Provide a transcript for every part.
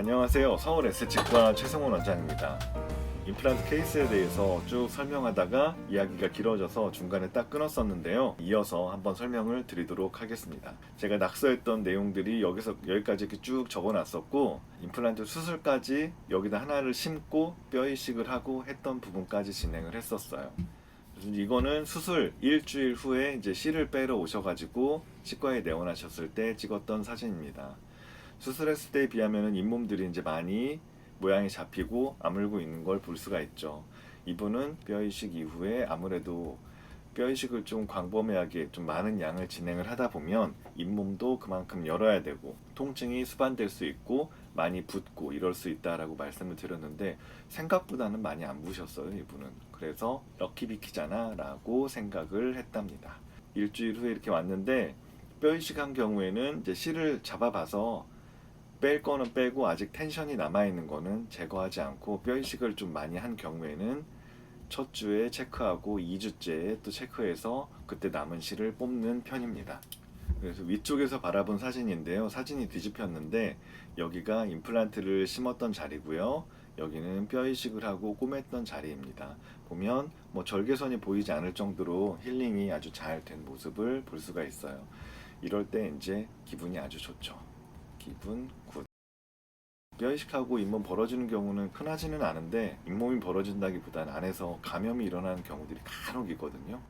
안녕하세요. 서울 S치과 최승훈 원장입니다. 임플란트 케이스에 대해서 쭉 설명하다가 이야기가 길어져서 중간에 딱 끊었었는데요. 이어서 한번 설명을 드리도록 하겠습니다. 제가 낙서했던 내용들이 여기까지 이렇게 쭉 적어놨었고, 임플란트 수술까지 여기다 하나를 심고 뼈 이식을 하고 했던 부분까지 진행을 했었어요. 그래서 이거는 수술 일주일 후에 이제 실을 빼러 오셔가지고 치과에 내원하셨을 때 찍었던 사진입니다. 수술했을 때에 비하면 잇몸들이 이제 많이 모양이 잡히고 아물고 있는 걸 볼 수가 있죠. 이분은 뼈 이식 이후에 아무래도 뼈 이식을 좀 광범위하게 좀 많은 양을 진행을 하다 보면 잇몸도 그만큼 열어야 되고 통증이 수반될 수 있고 많이 붓고 이럴 수 있다라고 말씀을 드렸는데, 생각보다는 많이 안 부셨어요, 이분은. 그래서 럭키비키잖아 라고 생각을 했답니다. 일주일 후에 이렇게 왔는데, 뼈 이식한 경우에는 이제 실을 잡아봐서 뺄 거는 빼고 아직 텐션이 남아있는 거는 제거하지 않고, 뼈 이식을 좀 많이 한 경우에는 첫 주에 체크하고 2주째에 또 체크해서 그때 남은 실을 뽑는 편입니다. 그래서 위쪽에서 바라본 사진인데요. 사진이 뒤집혔는데 여기가 임플란트를 심었던 자리고요. 여기는 뼈 이식을 하고 꼬맸던 자리입니다. 보면 뭐 절개선이 보이지 않을 정도로 힐링이 아주 잘 된 모습을 볼 수가 있어요. 이럴 때 이제 기분이 아주 좋죠. 기분 굿. 뼈 이식하고 잇몸 벌어지는 경우는 흔하지는 않은데, 잇몸이 벌어진다기보다는 안에서 감염이 일어나는 경우들이 간혹 있거든요.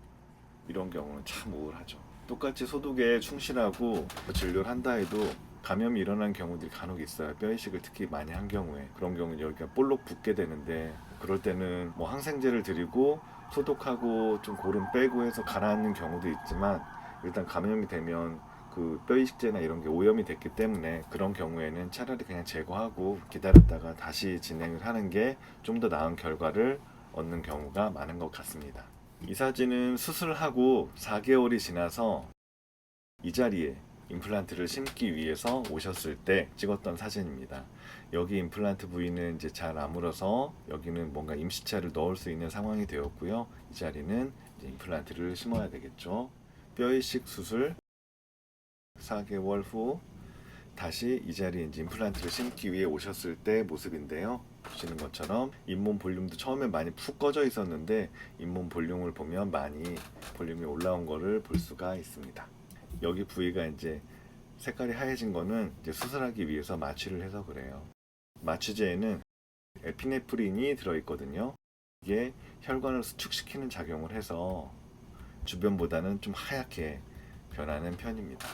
이런 경우는 참 우울하죠. 똑같이 소독에 충실하고 진료를 한다 해도 감염이 일어나는 경우들이 간혹 있어요. 뼈 이식을 특히 많이 한 경우에. 그런 경우는 여기가 볼록 붓게 되는데, 그럴 때는 뭐 항생제를 드리고 소독하고 좀 고름 빼고 해서 가라앉는 경우도 있지만, 일단 감염이 되면 그 뼈 이식제나 이런 게 오염이 됐기 때문에 그런 경우에는 차라리 그냥 제거하고 기다렸다가 다시 진행을 하는 게 좀 더 나은 결과를 얻는 경우가 많은 것 같습니다. 이 사진은 수술하고 4개월이 지나서 이 자리에 임플란트를 심기 위해서 오셨을 때 찍었던 사진입니다. 여기 임플란트 부위는 이제 잘 아물어서 여기는 뭔가 임시차를 넣을 수 있는 상황이 되었고요. 이 자리는 이제 임플란트를 심어야 되겠죠. 뼈 이식 수술 4개월 후 다시 이 자리에 이제 임플란트를 심기 위해 오셨을 때 모습인데요. 보시는 것처럼 잇몸 볼륨도 처음에 많이 푹 꺼져 있었는데, 잇몸 볼륨을 보면 많이 볼륨이 올라온 거를 볼 수가 있습니다. 여기 부위가 이제 색깔이 하얘진 거는 이제 수술하기 위해서 마취를 해서 그래요. 마취제에는 에피네프린이 들어있거든요. 이게 혈관을 수축시키는 작용을 해서 주변보다는 좀 하얗게 변하는 편입니다.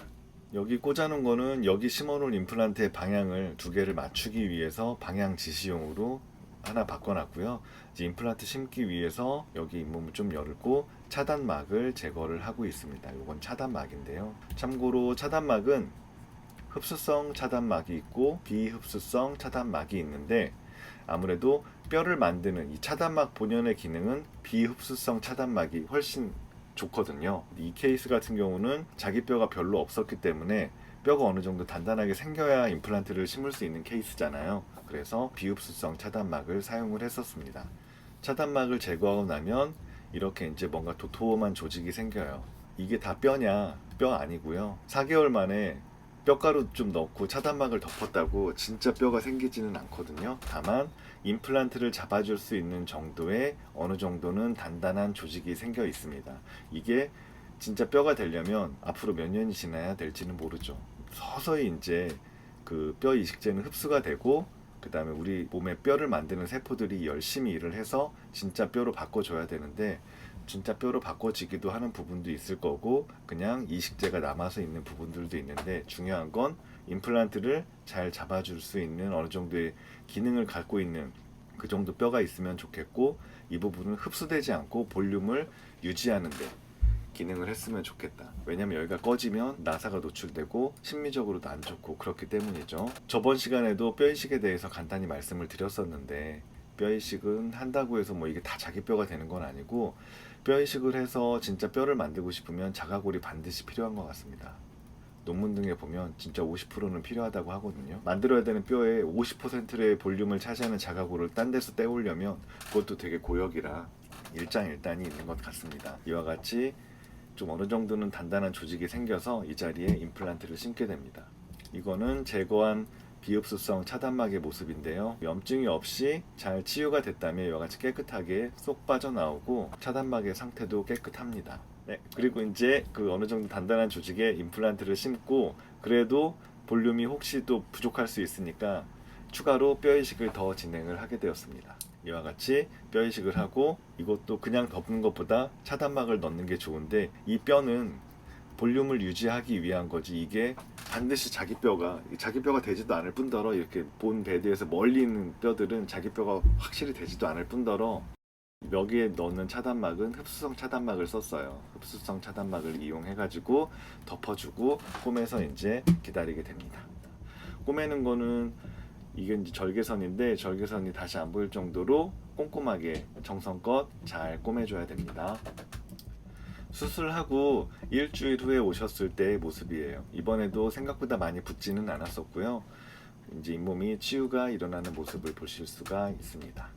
여기 꽂아놓은 거는 여기 심어놓은 임플란트의 방향을 두 개를 맞추기 위해서 방향 지시용으로 하나 바꿔놨고요. 이제 임플란트 심기 위해서 여기 잇몸을 좀 열고 차단막을 제거를 하고 있습니다. 이건 차단막인데요. 참고로 차단막은 흡수성 차단막이 있고 비흡수성 차단막이 있는데, 아무래도 뼈를 만드는 이 차단막 본연의 기능은 비흡수성 차단막이 훨씬 좋거든요. 이 케이스 같은 경우는 자기 뼈가 별로 없었기 때문에 뼈가 어느 정도 단단하게 생겨야 임플란트를 심을 수 있는 케이스잖아요. 그래서 비흡수성 차단막을 사용을 했었습니다. 차단막을 제거하고 나면 이렇게 이제 뭔가 도톰한 조직이 생겨요. 이게 다 뼈냐? 뼈 아니고요. 4개월 만에 뼈가루 좀 넣고 차단막을 덮었다고 진짜 뼈가 생기지는 않거든요. 다만 임플란트를 잡아줄 수 있는 정도의 어느 정도는 단단한 조직이 생겨 있습니다. 이게 진짜 뼈가 되려면 앞으로 몇 년이 지나야 될지는 모르죠. 서서히 이제 그 뼈 이식제는 흡수가 되고, 그 다음에 우리 몸에 뼈를 만드는 세포들이 열심히 일을 해서 진짜 뼈로 바꿔줘야 되는데, 진짜 뼈로 바꿔지기도 하는 부분도 있을 거고 그냥 이식제가 남아서 있는 부분들도 있는데, 중요한 건 임플란트를 잘 잡아줄 수 있는 어느 정도의 기능을 갖고 있는 그 정도 뼈가 있으면 좋겠고, 이 부분은 흡수되지 않고 볼륨을 유지하는데 기능을 했으면 좋겠다. 왜냐면 여기가 꺼지면 나사가 노출되고 심미적으로도 안 좋고 그렇기 때문이죠. 저번 시간에도 뼈 이식에 대해서 간단히 말씀을 드렸었는데, 뼈 이식은 한다고 해서 뭐 이게 다 자기 뼈가 되는 건 아니고, 뼈 이식을 해서 진짜 뼈를 만들고 싶으면 자가골이 반드시 필요한 것 같습니다. 논문 등에 보면 진짜 50%는 필요하다고 하거든요. 만들어야 되는 뼈의 50%의 볼륨을 차지하는 자가골을 딴 데서 떼오려면 그것도 되게 고역이라 일장일단이 있는 것 같습니다. 이와 같이 좀 어느 정도는 단단한 조직이 생겨서 이 자리에 임플란트를 심게 됩니다. 이거는 제거한 비흡수성 차단막의 모습인데요. 염증이 없이 잘 치유가 됐다면 이와 같이 깨끗하게 쏙 빠져나오고 차단막의 상태도 깨끗합니다. 네, 그리고 이제 그 어느 정도 단단한 조직에 임플란트를 심고 그래도 볼륨이 혹시 또 부족할 수 있으니까 추가로 뼈 이식을 더 진행을 하게 되었습니다. 이와 같이 뼈 이식을 하고 이것도 그냥 덮는 것보다 차단막을 넣는 게 좋은데 이 뼈는 볼륨을 유지하기 위한 거지 이게 반드시 자기 뼈가 되지도 않을 뿐더러 이렇게 본 베드에서 멀리 있는 뼈들은 자기 뼈가 확실히 되지도 않을 뿐더러 여기에 넣는 차단막은 흡수성 차단막을 썼어요. 흡수성 차단막을 이용해 가지고 덮어주고 꼬매서 이제 기다리게 됩니다. 꼬매는 거는 이게 이제 절개선인데 절개선이 다시 안 보일 정도로 꼼꼼하게 정성껏 잘 꼬매줘야 됩니다. 수술하고 일주일 후에 오셨을 때의 모습이에요. 이번에도 생각보다 많이 붓지는 않았었고요. 이제 잇몸이 치유가 일어나는 모습을 보실 수가 있습니다.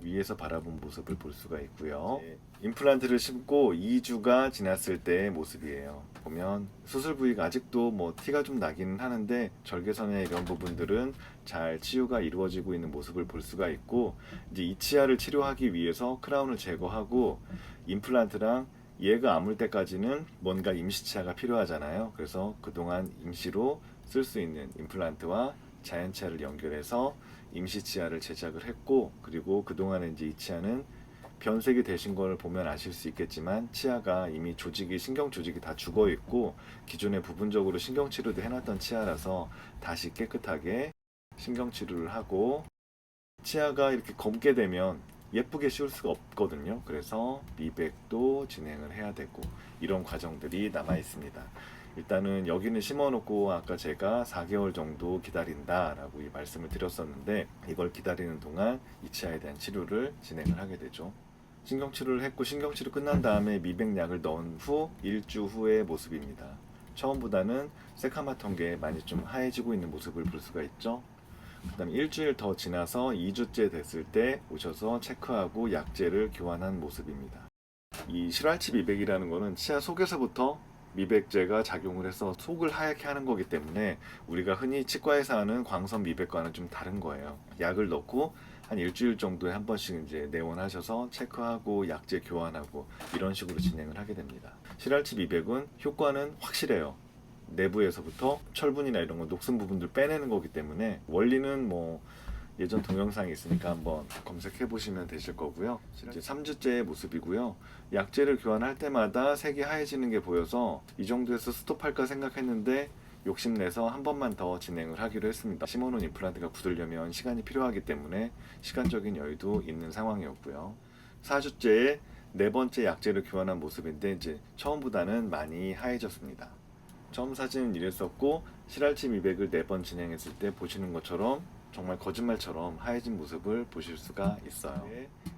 위에서 바라본 모습을 볼 수가 있고요. 임플란트를 심고 2주가 지났을 때의 모습이에요. 보면 수술 부위가 아직도 뭐 티가 좀 나기는 하는데 절개선의 이런 부분들은 잘 치유가 이루어지고 있는 모습을 볼 수가 있고 이제 이 치아를 치료하기 위해서 크라운을 제거하고 임플란트랑 얘가 아물 때까지는 뭔가 임시 치아가 필요하잖아요. 그래서 그동안 임시로 쓸 수 있는 임플란트와 자연 치아를 연결해서 임시 치아를 제작을 했고 그리고 그동안에 이제 이 치아는 변색이 되신 걸 보면 아실 수 있겠지만 치아가 이미 조직이 신경 조직이 다 죽어 있고 기존에 부분적으로 신경 치료도 해놨던 치아라서 다시 깨끗하게 신경 치료를 하고 치아가 이렇게 검게 되면 예쁘게 씌울 수가 없거든요. 그래서 미백도 진행을 해야 되고 이런 과정들이 남아 있습니다. 일단은 여기는 심어놓고 아까 제가 4개월 정도 기다린다 라고 이 말씀을 드렸었는데 이걸 기다리는 동안 이 치아에 대한 치료를 진행을 하게 되죠. 신경치료를 했고 신경치료 끝난 다음에 미백약을 넣은 후 일주 후의 모습입니다. 처음보다는 새카맣던 게 많이 좀 하얘지고 있는 모습을 볼 수가 있죠. 그 다음에 일주일 더 지나서 2주째 됐을 때 오셔서 체크하고 약제를 교환한 모습입니다. 이 실활치 미백이라는 거는 치아 속에서부터 미백제가 작용을 해서 속을 하얗게 하는 거기 때문에 우리가 흔히 치과에서 하는 광선 미백과는 좀 다른 거예요. 약을 넣고 한 일주일 정도에 한 번씩 이제 내원하셔서 체크하고 약제 교환하고 이런 식으로 진행을 하게 됩니다. 실활치 미백은 효과는 확실해요. 내부에서부터 철분이나 이런 거 녹슨 부분들 빼내는 거기 때문에 원리는 뭐 예전 동영상이 있으니까 한번 검색해 보시면 되실 거고요. 이제 3주째의 모습이고요. 약제를 교환할 때마다 색이 하얘지는 게 보여서 이 정도에서 스톱할까 생각했는데 욕심내서 한 번만 더 진행을 하기로 했습니다. 심어놓은 임플란트가 굳으려면 시간이 필요하기 때문에 시간적인 여유도 있는 상황이었고요. 4주째에 네 번째 약제를 교환한 모습인데 이제 처음보다는 많이 하얘졌습니다. 처음 사진은 이랬었고 실활치 미백을 4번 진행했을 때 보시는 것처럼 정말 거짓말처럼 하얘진 모습을 보실 수가 있어요.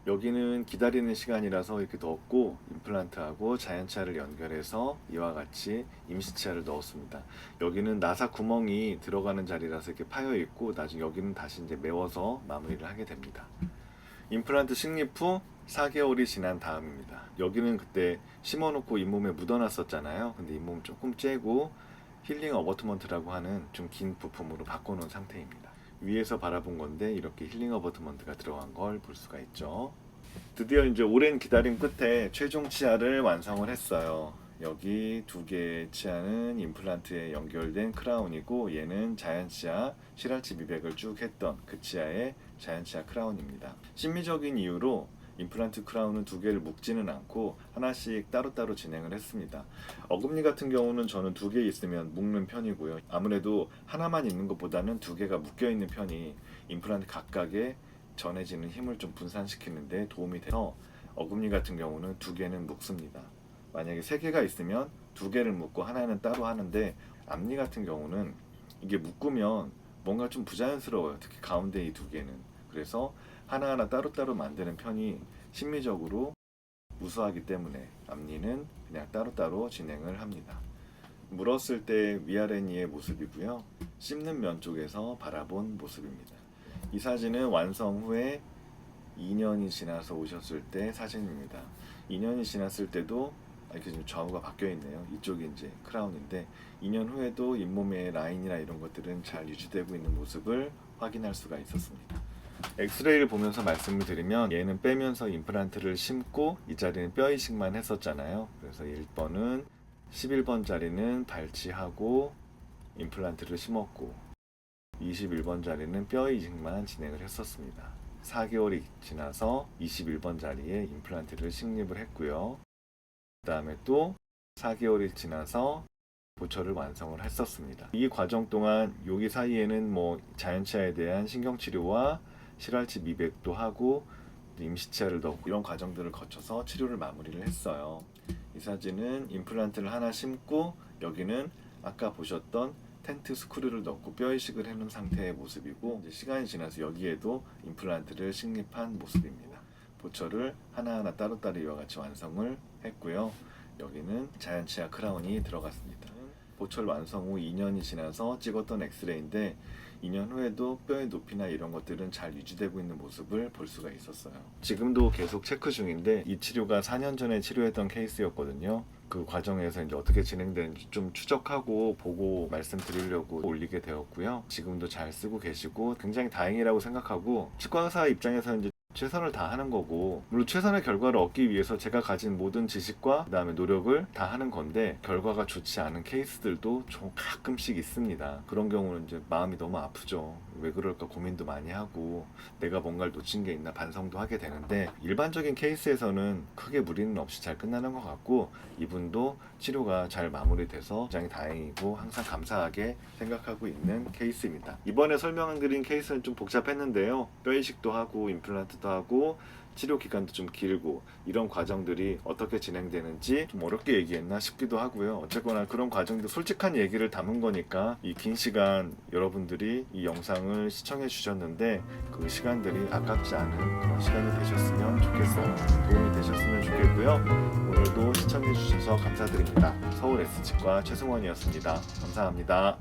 여기는 기다리는 시간이라서 이렇게 넣었고 임플란트하고 자연치아를 연결해서 이와 같이 임시치아를 넣었습니다. 여기는 나사 구멍이 들어가는 자리라서 이렇게 파여 있고 나중에 여기는 다시 이제 메워서 마무리를 하게 됩니다. 임플란트 식립 후 4개월이 지난 다음입니다. 여기는 그때 심어놓고 잇몸에 묻어놨었잖아요. 근데 잇몸 조금 째고 힐링 어버트먼트라고 하는 좀 긴 부품으로 바꿔놓은 상태입니다. 위에서 바라본 건데 이렇게 힐링 어버트먼트가 들어간 걸 볼 수가 있죠. 드디어 이제 오랜 기다림 끝에 최종 치아를 완성을 했어요. 여기 두 개의 치아는 임플란트에 연결된 크라운이고 얘는 자연치아 실활치 미백을 쭉 했던 그 치아의 자연치아 크라운입니다. 심미적인 이유로 임플란트 크라운은 두 개를 묶지는 않고 하나씩 따로따로 진행을 했습니다. 어금니 같은 경우는 저는 두 개 있으면 묶는 편이고요. 아무래도 하나만 있는 것보다는 두 개가 묶여 있는 편이 임플란트 각각에 전해지는 힘을 좀 분산시키는데 도움이 돼서 어금니 같은 경우는 두 개는 묶습니다. 만약에 세 개가 있으면 두 개를 묶고 하나는 따로 하는데 앞니 같은 경우는 이게 묶으면 뭔가 좀 부자연스러워요. 특히 가운데 이 두 개는. 그래서 하나하나 따로따로 만드는 편이 심미적으로 우수하기 때문에 앞니는 그냥 따로따로 진행을 합니다. 물었을 때 위아래니의 모습이고요. 씹는 면 쪽에서 바라본 모습입니다. 이 사진은 완성 후에 2년이 지나서 오셨을 때 사진입니다. 2년이 지났을 때도 이렇게 지금 좌우가 바뀌어 있네요. 이쪽이 이제 크라운인데 2년 후에도 잇몸의 라인이나 이런 것들은 잘 유지되고 있는 모습을 확인할 수가 있었습니다. 엑스레이를 보면서 말씀을 드리면 얘는 빼면서 임플란트를 심고 이 자리는 뼈 이식만 했었잖아요. 그래서 1번은 11번 자리는 발치하고 임플란트를 심었고 21번 자리는 뼈 이식만 진행을 했었습니다. 4개월이 지나서 21번 자리에 임플란트를 식립을 했고요. 그 다음에 또 4개월이 지나서 보철을 완성을 했었습니다. 이 과정 동안 여기 사이에는 뭐 자연치아에 대한 신경치료와 실활치 미백도 하고 임시치아를 넣고 이런 과정들을 거쳐서 치료를 마무리를 했어요. 이 사진은 임플란트를 하나 심고 여기는 아까 보셨던 텐트 스크류를 넣고 뼈 이식을 해놓은 상태의 모습이고 이제 시간이 지나서 여기에도 임플란트를 식립한 모습입니다. 보철을 하나하나 따로따로 이와 같이 완성을 했고요. 여기는 자연치아 크라운이 들어갔습니다. 보철 완성 후 2년이 지나서 찍었던 엑스레이인데 2년 후에도 뼈의 높이나 이런 것들은 잘 유지되고 있는 모습을 볼 수가 있었어요. 지금도 계속 체크 중인데 이 치료가 4년 전에 치료했던 케이스였거든요. 그 과정에서 이제 어떻게 진행되는지 좀 추적하고 보고 말씀드리려고 올리게 되었고요. 지금도 잘 쓰고 계시고 굉장히 다행이라고 생각하고 치과 의사 입장에서는 이제 최선을 다하는 거고 물론 최선의 결과를 얻기 위해서 제가 가진 모든 지식과 그 다음에 노력을 다하는 건데 결과가 좋지 않은 케이스들도 좀 가끔씩 있습니다. 그런 경우는 이제 마음이 너무 아프죠. 왜 그럴까 고민도 많이 하고 내가 뭔가를 놓친 게 있나 반성도 하게 되는데 일반적인 케이스에서는 크게 무리는 없이 잘 끝나는 것 같고 이분도 치료가 잘 마무리돼서 굉장히 다행이고 항상 감사하게 생각하고 있는 케이스입니다. 이번에 설명드린 케이스는 좀 복잡했는데요. 뼈 이식도 하고 임플란트도 하고 치료 기간도 좀 길고 이런 과정들이 어떻게 진행되는지 좀 어렵게 얘기했나 싶기도 하고요. 어쨌거나 그런 과정들 솔직한 얘기를 담은 거니까 이 긴 시간 여러분들이 이 영상을 시청해 주셨는데 그 시간들이 아깝지 않은 그런 시간이 되셨으면 좋겠어요. 도움이 되셨으면 좋겠고요. 오늘도 시청해 주셔서 감사드립니다. 서울 S치과 최승원이었습니다. 감사합니다.